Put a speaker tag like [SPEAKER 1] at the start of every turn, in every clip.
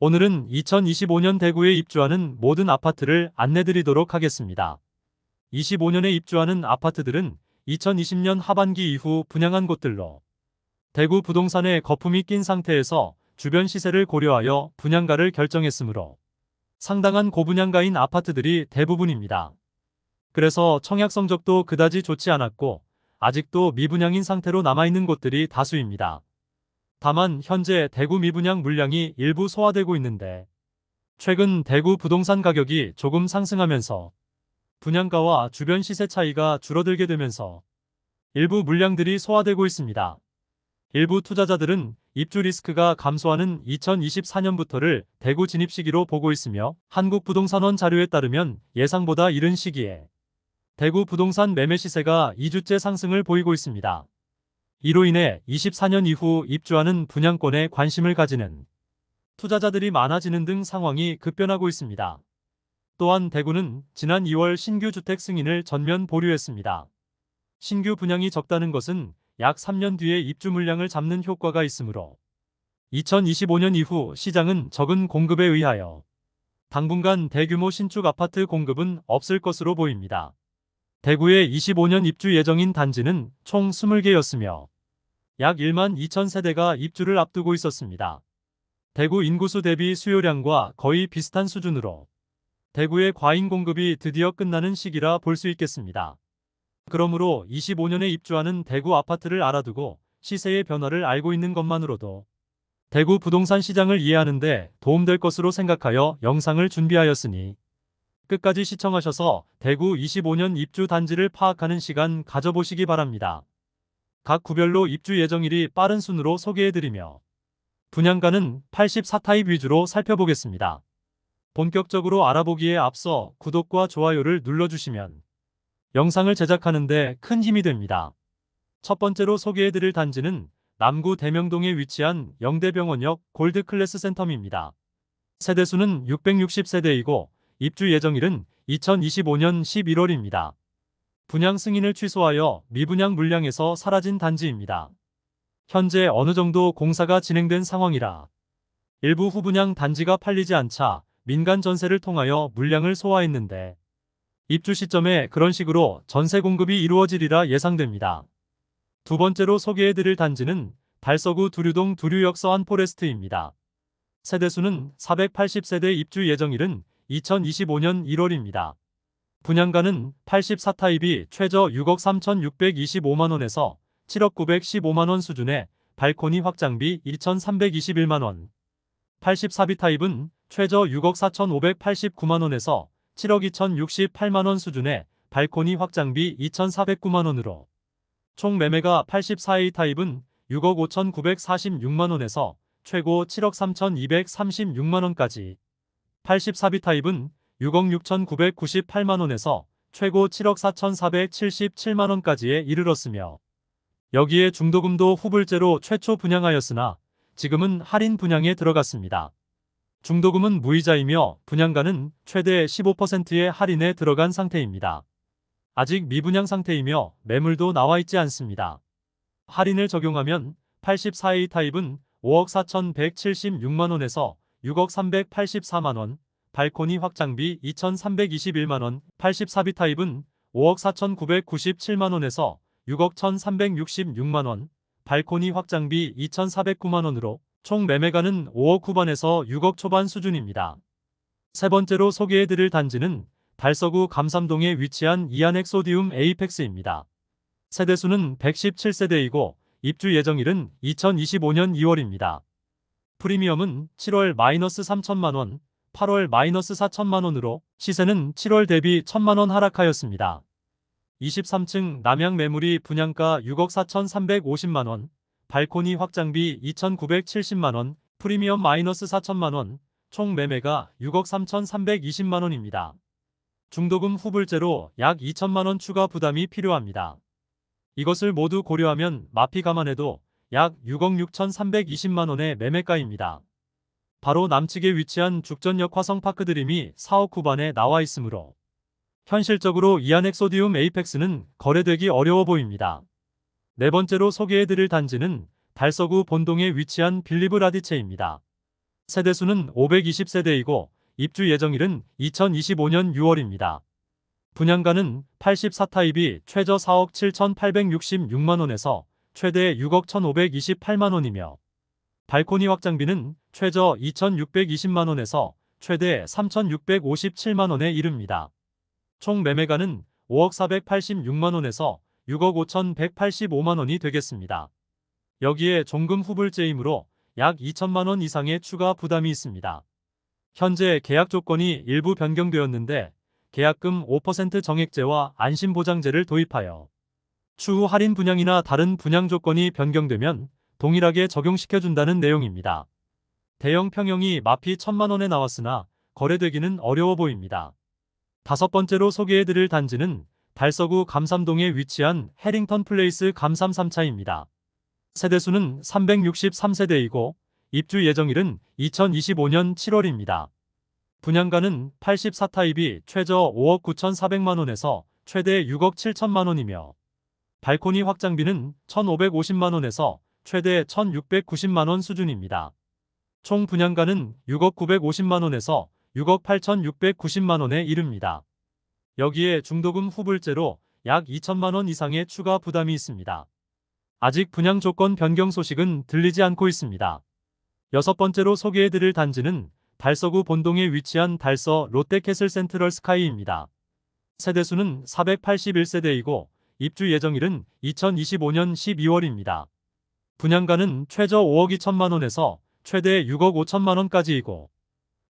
[SPEAKER 1] 오늘은 2025년 대구에 입주하는 모든 아파트를 안내드리도록 하겠습니다. 25년에 입주하는 아파트들은 2020년 하반기 이후 분양한 곳들로 대구 부동산에 거품이 낀 상태에서 주변 시세를 고려하여 분양가를 결정했으므로 상당한 고분양가인 아파트들이 대부분입니다. 그래서 청약 성적도 그다지 좋지 않았고 아직도 미분양인 상태로 남아있는 곳들이 다수입니다. 다만 현재 대구 미분양 물량이 일부 소화되고 있는데 최근 대구 부동산 가격이 조금 상승하면서 분양가와 주변 시세 차이가 줄어들게 되면서 일부 물량들이 소화되고 있습니다. 일부 투자자들은 입주 리스크가 감소하는 2024년부터를 대구 진입 시기로 보고 있으며 한국부동산원 자료에 따르면 예상보다 이른 시기에 대구 부동산 매매 시세가 2주째 상승을 보이고 있습니다. 이로 인해 24년 이후 입주하는 분양권에 관심을 가지는 투자자들이 많아지는 등 상황이 급변하고 있습니다. 또한 대구는 지난 2월 신규 주택 승인을 전면 보류했습니다. 신규 분양이 적다는 것은 약 3년 뒤에 입주 물량을 잡는 효과가 있으므로 2025년 이후 시장은 적은 공급에 의하여 당분간 대규모 신축 아파트 공급은 없을 것으로 보입니다. 대구에 25년 입주 예정인 단지는 총 20개였으며 약 1만 2천 세대가 입주를 앞두고 있었습니다. 대구 인구수 대비 수요량과 거의 비슷한 수준으로 대구의 과잉 공급이 드디어 끝나는 시기라 볼 수 있겠습니다. 그러므로 25년에 입주하는 대구 아파트를 알아두고 시세의 변화를 알고 있는 것만으로도 대구 부동산 시장을 이해하는 데 도움될 것으로 생각하여 영상을 준비하였으니 끝까지 시청하셔서 대구 25년 입주 단지를 파악하는 시간 가져보시기 바랍니다. 각 구별로 입주 예정일이 빠른 순으로 소개해드리며 분양가는 84타입 위주로 살펴보겠습니다. 본격적으로 알아보기에 앞서 구독과 좋아요를 눌러주시면 영상을 제작하는 데 큰 힘이 됩니다. 첫 번째로 소개해드릴 단지는 남구 대명동에 위치한 영대병원역 골드클래스 센텀입니다. 세대수는 660세대이고 입주 예정일은 2025년 11월입니다. 분양 승인을 취소하여 미분양 물량에서 사라진 단지입니다. 현재 어느 정도 공사가 진행된 상황이라 일부 후분양 단지가 팔리지 않자 민간 전세를 통하여 물량을 소화했는데 입주 시점에 그런 식으로 전세 공급이 이루어지리라 예상됩니다. 두 번째로 소개해드릴 단지는 달서구 두류동 두류역 서한포레스트입니다. 세대수는 480세대 입주 예정일은 2025년 1월입니다. 분양가는 84타입이 최저 6억 3,625만원에서 7억 915만원 수준의 발코니 확장비 1,321만원, 84B 타입은 최저 6억 4,589만원에서 7억 2,068만원 수준의 발코니 확장비 2,409만원으로 총 매매가 84A 타입은 6억 5,946만원에서 최고 7억 3,236만원까지, 84B 타입은 6억 6,998만원에서 최고 7억 4,477만원까지에 이르렀으며 여기에 중도금도 후불제로 최초 분양하였으나 지금은 할인 분양에 들어갔습니다. 중도금은 무이자이며 분양가는 최대 15%의 할인에 들어간 상태입니다. 아직 미분양 상태이며 매물도 나와 있지 않습니다. 할인을 적용하면 84A 타입은 5억 4,176만원에서 6억 384만원, 발코니 확장비 2,321만원, 84B 타입은 5억 4,997만원에서 6억 1,366만원, 발코니 확장비 2,409만원으로 총 매매가는 5억 후반에서 6억 초반 수준입니다. 세 번째로 소개해드릴 단지는 달서구 감삼동에 위치한 이안엑소디움 에이펙스입니다. 세대수는 117세대이고 입주 예정일은 2025년 2월입니다. 프리미엄은 7월 -3천만원, 8월 -4천만원으로 시세는 7월 대비 1천만원 하락하였습니다. 23층 남양 매물이 분양가 6억 4,350만원, 발코니 확장비 2,970만원, 프리미엄 -4천만원, 총 매매가 6억 3,320만원입니다. 중도금 후불제로 약 2천만원 추가 부담이 필요합니다. 이것을 모두 고려하면 마피 감안해도 약 6억 6,320만원의 매매가입니다. 바로 남측에 위치한 죽전역 화성파크드림이 4억 후반에 나와 있으므로 현실적으로 이안엑소디움 에이펙스는 거래되기 어려워 보입니다. 네 번째로 소개해드릴 단지는 달서구 본동에 위치한 빌리브 라디체입니다. 세대수는 520세대이고 입주 예정일은 2025년 6월입니다. 분양가는 84타입이 최저 4억 7,866만원에서 최대 6억 1,528만원이며 발코니 확장비는 최저 2,620만원에서 최대 3,657만원에 이릅니다. 총 매매가는 5억 486만원에서 6억 5,185만원이 되겠습니다. 여기에 종금 후불제이므로 약 2천만원 이상의 추가 부담이 있습니다. 현재 계약 조건이 일부 변경되었는데 계약금 5% 정액제와 안심보장제를 도입하여 추후 할인 분양이나 다른 분양 조건이 변경되면 동일하게 적용시켜준다는 내용입니다. 대형 평형이 마피 1,000만원에 나왔으나 거래되기는 어려워 보입니다. 다섯 번째로 소개해드릴 단지는 달서구 감삼동에 위치한 해링턴 플레이스 감삼 3차입니다. 세대수는 363세대이고 입주 예정일은 2025년 7월입니다. 분양가는 84타입이 최저 5억 9,400만원에서 최대 6억 7천만원이며 발코니 확장비는 1,550만원에서 최대 1,690만원 수준입니다. 총 분양가는 6억 950만원에서 6억 8,690만원에 이릅니다. 여기에 중도금 후불제로 약 2천만원 이상의 추가 부담이 있습니다. 아직 분양 조건 변경 소식은 들리지 않고 있습니다. 여섯 번째로 소개해드릴 단지는 달서구 본동에 위치한 달서 롯데캐슬 센트럴 스카이입니다. 세대수는 481세대이고 입주 예정일은 2025년 12월입니다. 분양가는 최저 5억 2천만원에서 최대 6억 5천만원까지이고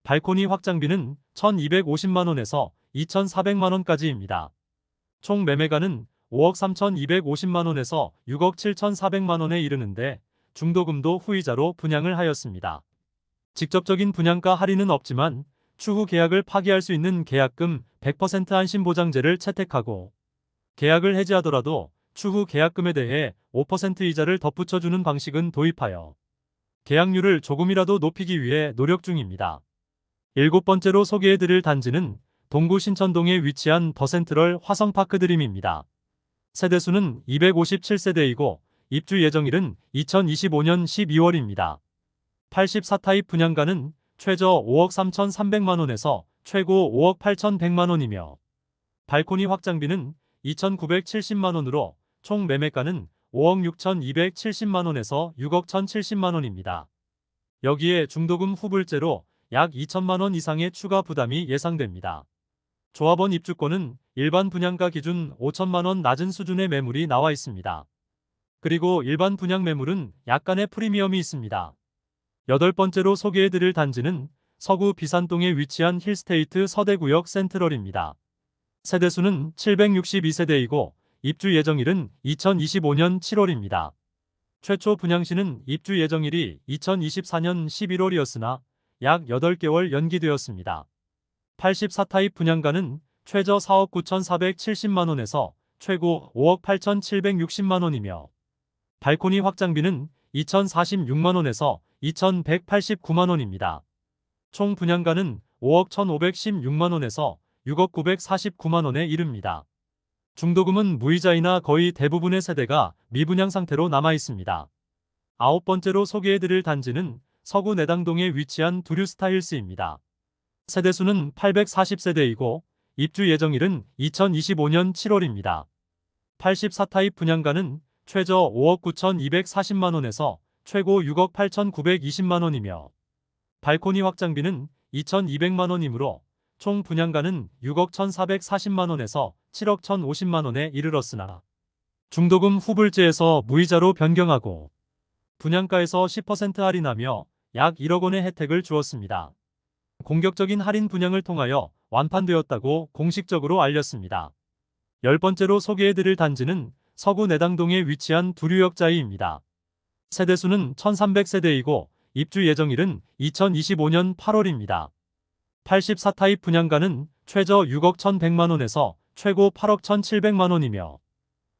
[SPEAKER 1] 발코니 확장비는 1,250만원에서 2,400만원까지입니다. 총 매매가는 5억 3,250만원에서 6억 7,400만원에 이르는데 중도금도 후이자로 분양을 하였습니다. 직접적인 분양가 할인은 없지만 추후 계약을 파기할 수 있는 계약금 100% 안심보장제를 채택하고 계약을 해지하더라도 추후 계약금에 대해 5% 이자를 덧붙여주는 방식은 도입하여 계약률을 조금이라도 높이기 위해 노력 중입니다. 일곱 번째로 소개해드릴 단지는 동구 신천동에 위치한 더센트럴 화성파크드림입니다. 세대수는 257세대이고 입주 예정일은 2025년 12월입니다. 84타입 분양가는 최저 5억 3,300만원에서 최고 5억 8,100만원이며 발코니 확장비는 2,970만원으로 총 매매가는 5억 6,270만원에서 6억 1,070만원입니다. 여기에 중도금 후불제로 약 2천만원 이상의 추가 부담이 예상됩니다. 조합원 입주권은 일반 분양가 기준 5천만원 낮은 수준의 매물이 나와 있습니다. 그리고 일반 분양 매물은 약간의 프리미엄이 있습니다. 여덟 번째로 소개해드릴 단지는 서구 비산동에 위치한 힐스테이트 서대구역 센트럴입니다. 세대수는 762세대이고 입주 예정일은 2025년 7월입니다. 최초 분양시는 입주 예정일이 2024년 11월이었으나 약 8개월 연기되었습니다. 84타입 분양가는 최저 4억 9,470만원에서 최고 5억 8,760만원이며 발코니 확장비는 2,046만원에서 2,189만원입니다. 총 분양가는 5억 1,516만원에서 6억 949만원에 이릅니다. 중도금은 무이자이나 거의 대부분의 세대가 미분양 상태로 남아 있습니다. 아홉 번째로 소개해드릴 단지는 서구 내당동에 위치한 두류스타일스입니다. 세대수는 840세대이고 입주 예정일은 2025년 7월입니다. 84타입 분양가는 최저 5억 9,240만원에서 최고 6억 8,920만원이며 발코니 확장비는 2,200만원이므로 총 분양가는 6억 1,440만원에서 7억 1,050만원에 이르렀으나 중도금 후불제에서 무이자로 변경하고 분양가에서 10% 할인하며 약 1억 원의 혜택을 주었습니다. 공격적인 할인 분양을 통하여 완판되었다고 공식적으로 알렸습니다. 열 번째로 소개해드릴 단지는 서구 내당동에 위치한 두류역자이입니다. 세대수는 1,300세대이고 입주 예정일은 2025년 8월입니다. 84타입 분양가는 최저 6억 1,100만원에서 최고 8억 1,700만원이며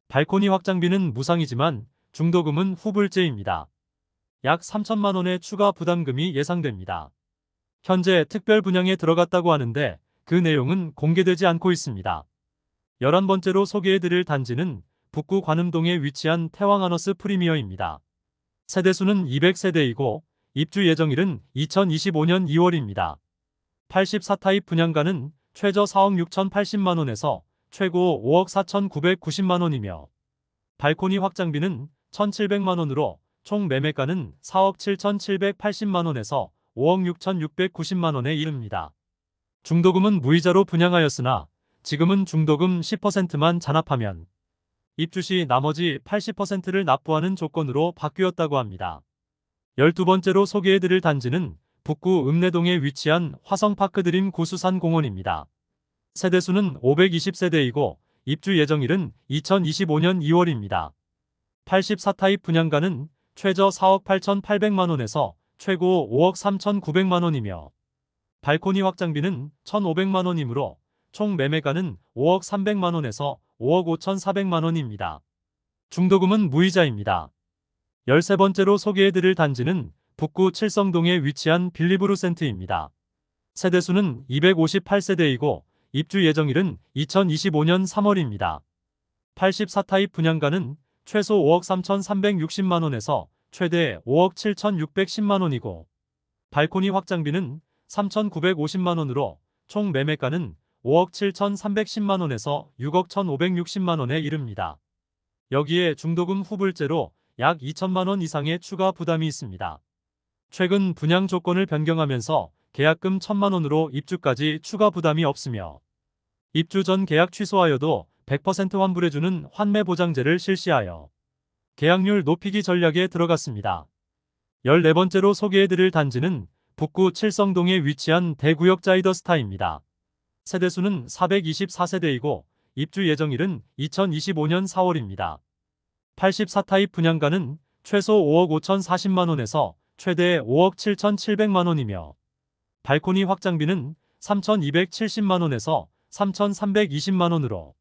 [SPEAKER 1] 발코니 확장비는 무상이지만 중도금은 후불제입니다. 약 3천만원의 추가 부담금이 예상됩니다. 현재 특별 분양에 들어갔다고 하는데 그 내용은 공개되지 않고 있습니다. 11번째로 소개해드릴 단지는 북구 관음동에 위치한 태왕하너스 프리미어입니다. 세대수는 200세대이고 입주 예정일은 2025년 2월입니다. 84타입 분양가는 최저 4억 6,080만원에서 최고 5억 4,990만원이며 발코니 확장비는 1,700만원으로 총 매매가는 4억 7,780만원에서 5억 6,690만원에 이릅니다. 중도금은 무이자로 분양하였으나 지금은 중도금 10%만 잔압하면 입주 시 나머지 80%를 납부하는 조건으로 바뀌었다고 합니다. 12번째로 소개해드릴 단지는 북구 읍내동에 위치한 화성파크드림 구수산공원입니다. 세대수는 520세대이고 입주 예정일은 2025년 2월입니다. 84타입 분양가는 최저 4억 8,800만원에서 최고 5억 3,900만원이며 발코니 확장비는 1,500만원이므로 총 매매가는 5억 300만원에서 5억 5,400만원입니다. 중도금은 무이자입니다. 13번째로 소개해드릴 단지는 북구 칠성동에 위치한 빌리브루센트입니다. 세대수는 258세대이고 입주 예정일은 2025년 3월입니다. 84타입 분양가는 최소 5억 3,360만원에서 최대 5억 7,610만원이고 발코니 확장비는 3,950만원으로 총 매매가는 5억 7,310만원에서 6억 1,560만원에 이릅니다. 여기에 중도금 후불제로 약 2천만원 이상의 추가 부담이 있습니다. 최근 분양 조건을 변경하면서 계약금 1,000만원으로 입주까지 추가 부담이 없으며 입주 전 계약 취소하여도 100% 환불해주는 환매보장제를 실시하여 계약률 높이기 전략에 들어갔습니다. 14번째로 소개해드릴 단지는 북구 칠성동에 위치한 대구역 자이더스타입니다. 세대수는 424세대이고 입주 예정일은 2025년 4월입니다. 84타입 분양가는 최소 5억 5,040만원에서 최대 5억 7,700만원이며 발코니 확장비는 3,270만원에서 3,320만원으로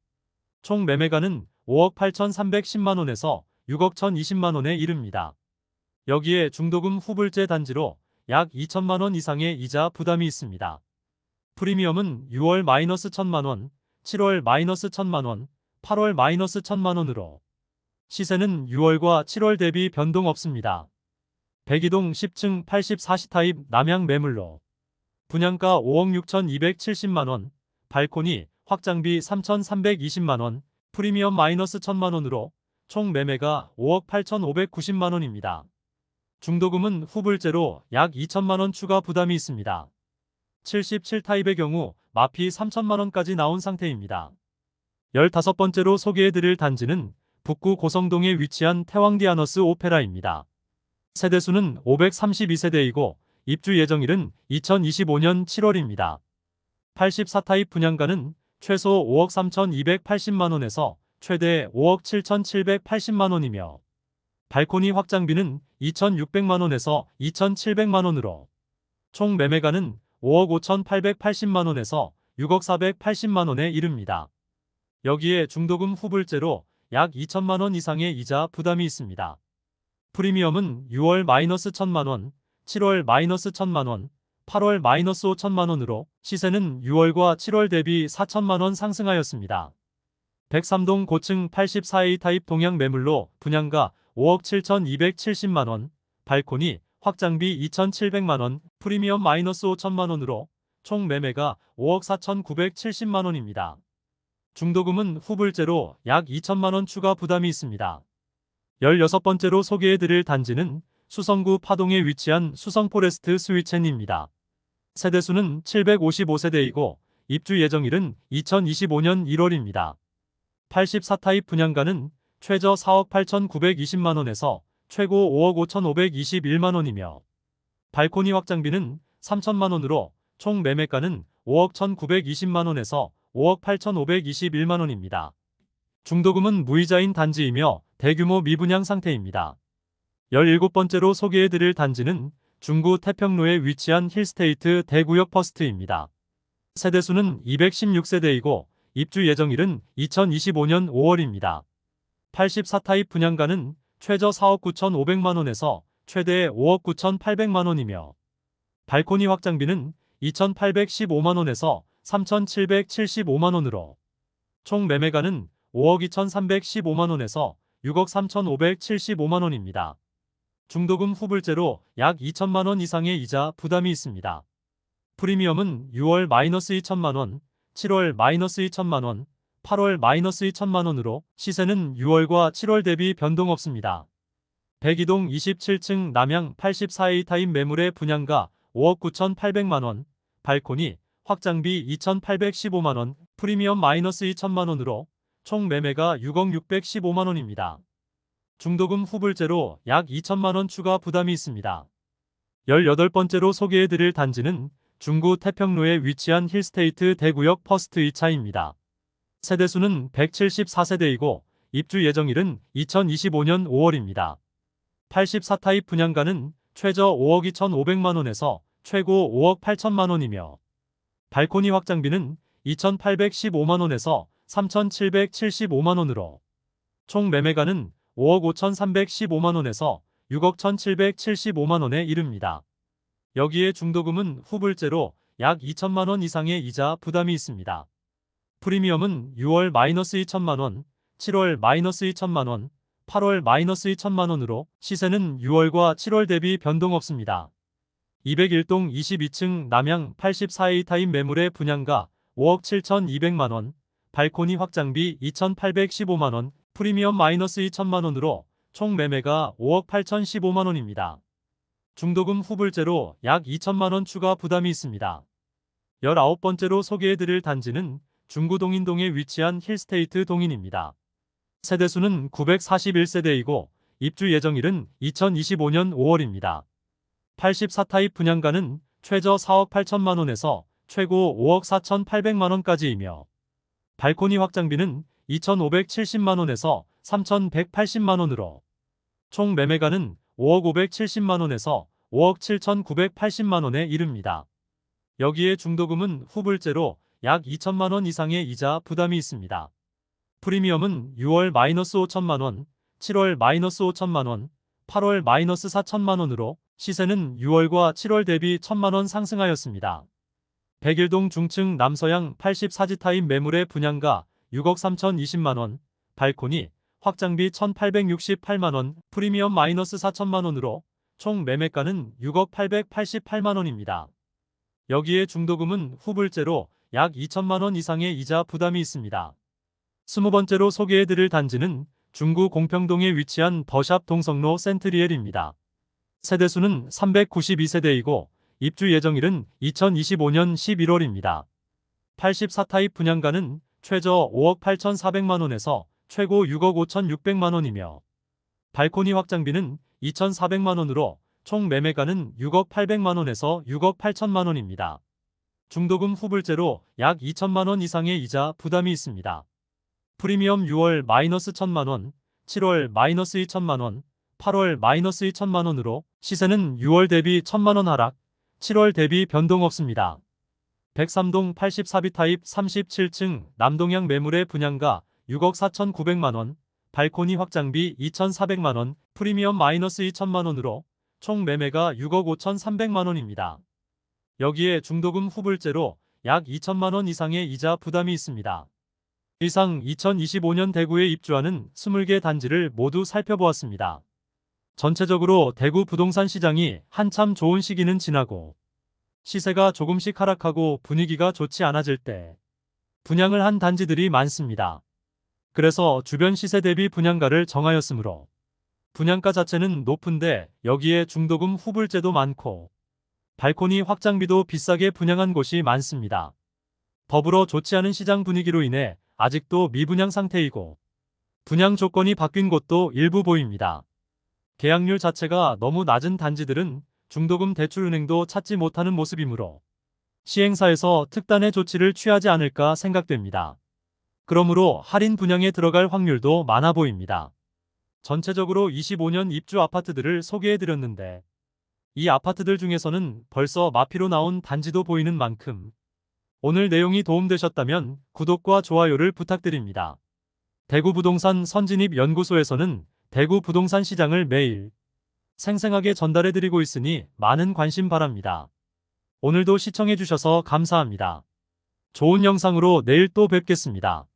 [SPEAKER 1] 총 매매가는 5억 8,310만원에서 6억 1,020만원에 이릅니다. 여기에 중도금 후불제 단지로 약 2천만원 이상의 이자 부담이 있습니다. 프리미엄은 6월 -1,000만원, 7월 -1,000만원, 8월 -1,000만원으로 시세는 6월과 7월 대비 변동 없습니다. 백이동 10층 84C타입 남향 매물로 분양가 5억 6,270만원, 발코니, 확장비 3,320만원, 프리미엄 -1,000만원으로 총 매매가 5억 8,590만원입니다. 중도금은 후불제로 약 2천만원 추가 부담이 있습니다. 77타입의 경우 마피 3천만원까지 나온 상태입니다. 15번째로 소개해드릴 단지는 북구 고성동에 위치한 태왕디아너스 오페라입니다. 세대수는 532세대이고 입주 예정일은 2025년 7월입니다. 84타입 분양가는 최소 5억 3,280만원에서 최대 5억 7,780만원이며 발코니 확장비는 2,600만원에서 2,700만원으로 총 매매가는 5억 5,880만원에서 6억 480만원에 이릅니다. 여기에 중도금 후불제로 약 2천만원 이상의 이자 부담이 있습니다. 프리미엄은 6월 -1,000만원, 7월 -1,000만원, 8월 -5천만원으로 시세는 6월과 7월 대비 4천만원 상승하였습니다. 103동 고층 84A 타입 동양 매물로 분양가 5억 7,270만원, 발코니, 확장비 2,700만원, 프리미엄 -5천만원으로 총 매매가 5억 4,970만원입니다. 중도금은 후불제로 약 2천만원 추가 부담이 있습니다. 16번째로 소개해드릴 단지는 수성구 파동에 위치한 수성포레스트 스위첸입니다. 세대수는 755세대이고 입주 예정일은 2025년 1월입니다. 84타입 분양가는 최저 4억 8,920만원에서 최고 5억 5,521만원이며 발코니 확장비는 3천만원으로 총 매매가는 5억 1,920만원에서 5억 8,521만원입니다. 중도금은 무이자인 단지이며 대규모 미분양 상태입니다. 17번째로 소개해드릴 단지는 중구 태평로에 위치한 힐스테이트 대구역 퍼스트입니다. 세대수는 216세대이고 입주 예정일은 2025년 5월입니다. 84타입 분양가는 최저 4억 9,500만원에서 최대 5억 9,800만원이며 발코니 확장비는 2,815만원에서 3,775만원으로 총 매매가는 5억 2,315만원에서 6억 3,575만원입니다. 중도금 후불제로 약 2천만 원 이상의 이자 부담이 있습니다. 프리미엄은 6월 -2천만 원, 7월 -2천만 원, 8월 -2천만 원으로 시세는 6월과 7월 대비 변동 없습니다. 102동 27층 남양 84A 타입 매물의 분양가 5억 9,800만 원, 발코니, 확장비 2,815만 원, 프리미엄 -2천만 원으로 총 매매가 6억 615만 원입니다. 중도금 후불제로 약 2천만 원 추가 부담이 있습니다. 18번째로 소개해드릴 단지는 중구 태평로에 위치한 힐스테이트 대구역 퍼스트 2차입니다. 세대수는 174세대이고 입주 예정일은 2025년 5월입니다. 84타입 분양가는 최저 5억 2,500만 원에서 최고 5억 8천만 원이며 발코니 확장비는 2,815만 원에서 3,775만 원으로 총 매매가는 5억 5,315만 원에서 6억 1,775만 원에 이릅니다. 여기에 중도금은 후불제로 약 2천만 원 이상의 이자 부담이 있습니다. 프리미엄은 6월 -2천만 원, 7월 -2천만 원, 8월 -2천만 원으로 시세는 6월과 7월 대비 변동 없습니다. 201동 22층 남양 84A 타입 매물의 분양가 5억 7,200만 원, 발코니 확장비 2,815만 원, 프리미엄 -2천만 원으로 총 매매가 5억 8,015만 원입니다. 중도금 후불제로 약 2천만 원 추가 부담이 있습니다. 19번째로 소개해드릴 단지는 중구 동인동에 위치한 힐스테이트 동인입니다. 세대수는 941세대이고 입주 예정일은 2025년 5월입니다. 84타입 분양가는 최저 4억 8천만 원에서 최고 5억 4,800만 원까지이며 발코니 확장비는 2,570만 원에서 3,180만 원으로 총 매매가는 5억 570만 원에서 5억 7,980만 원에 이릅니다. 여기에 중도금은 후불제로 약 2천만 원 이상의 이자 부담이 있습니다. 프리미엄은 6월 -5천만 원, 7월 -5천만 원, 8월 -4천만 원으로 시세는 6월과 7월 대비 1천만 원 상승하였습니다. 101동 중층 남서양 84지 타입 매물의 분양가 6억 3,020만 원, 발코니, 확장비 1,868만 원, 프리미엄 -4천만 원으로 총 매매가는 6억 888만 원입니다. 여기에 중도금은 후불제로 약 2천만 원 이상의 이자 부담이 있습니다. 20번째로 소개해드릴 단지는 중구 공평동에 위치한 더샵 동성로 센트리엘입니다. 세대수는 392세대이고 입주 예정일은 2025년 11월입니다. 84타입 분양가는 최저 5억 8,400만 원에서 최고 6억 5,600만 원이며 발코니 확장비는 2,400만 원으로 총 매매가는 6억 800만 원에서 6억 8천만 원입니다. 중도금 후불제로 약 2천만 원 이상의 이자 부담이 있습니다. 프리미엄 6월 -1,000만 원, 7월 -2천만 원, 8월 -2천만 원으로 시세는 6월 대비 1천만 원 하락, 7월 대비 변동 없습니다. 103동 84B 타입 37층 남동향 매물의 분양가 6억 4,900만 원, 발코니 확장비 2,400만 원, 프리미엄 -2천만 원으로 총 매매가 6억 5,300만 원입니다. 여기에 중도금 후불제로 약 2천만 원 이상의 이자 부담이 있습니다. 이상 2025년 대구에 입주하는 20개 단지를 모두 살펴보았습니다. 전체적으로 대구 부동산 시장이 한참 좋은 시기는 지나고 시세가 조금씩 하락하고 분위기가 좋지 않아질 때 분양을 한 단지들이 많습니다. 그래서 주변 시세 대비 분양가를 정하였으므로 분양가 자체는 높은데 여기에 중도금 후불제도 많고 발코니 확장비도 비싸게 분양한 곳이 많습니다. 더불어 좋지 않은 시장 분위기로 인해 아직도 미분양 상태이고 분양 조건이 바뀐 곳도 일부 보입니다. 계약률 자체가 너무 낮은 단지들은 중도금 대출은행도 찾지 못하는 모습이므로 시행사에서 특단의 조치를 취하지 않을까 생각됩니다. 그러므로 할인 분양에 들어갈 확률도 많아 보입니다. 전체적으로 25년 입주 아파트들을 소개해드렸는데 이 아파트들 중에서는 벌써 마피로 나온 단지도 보이는 만큼 오늘 내용이 도움되셨다면 구독과 좋아요를 부탁드립니다. 대구 부동산 선진입 연구소에서는 대구 부동산 시장을 매일 생생하게 전달해드리고 있으니 많은 관심 바랍니다. 오늘도 시청해주셔서 감사합니다. 좋은 영상으로 내일 또 뵙겠습니다.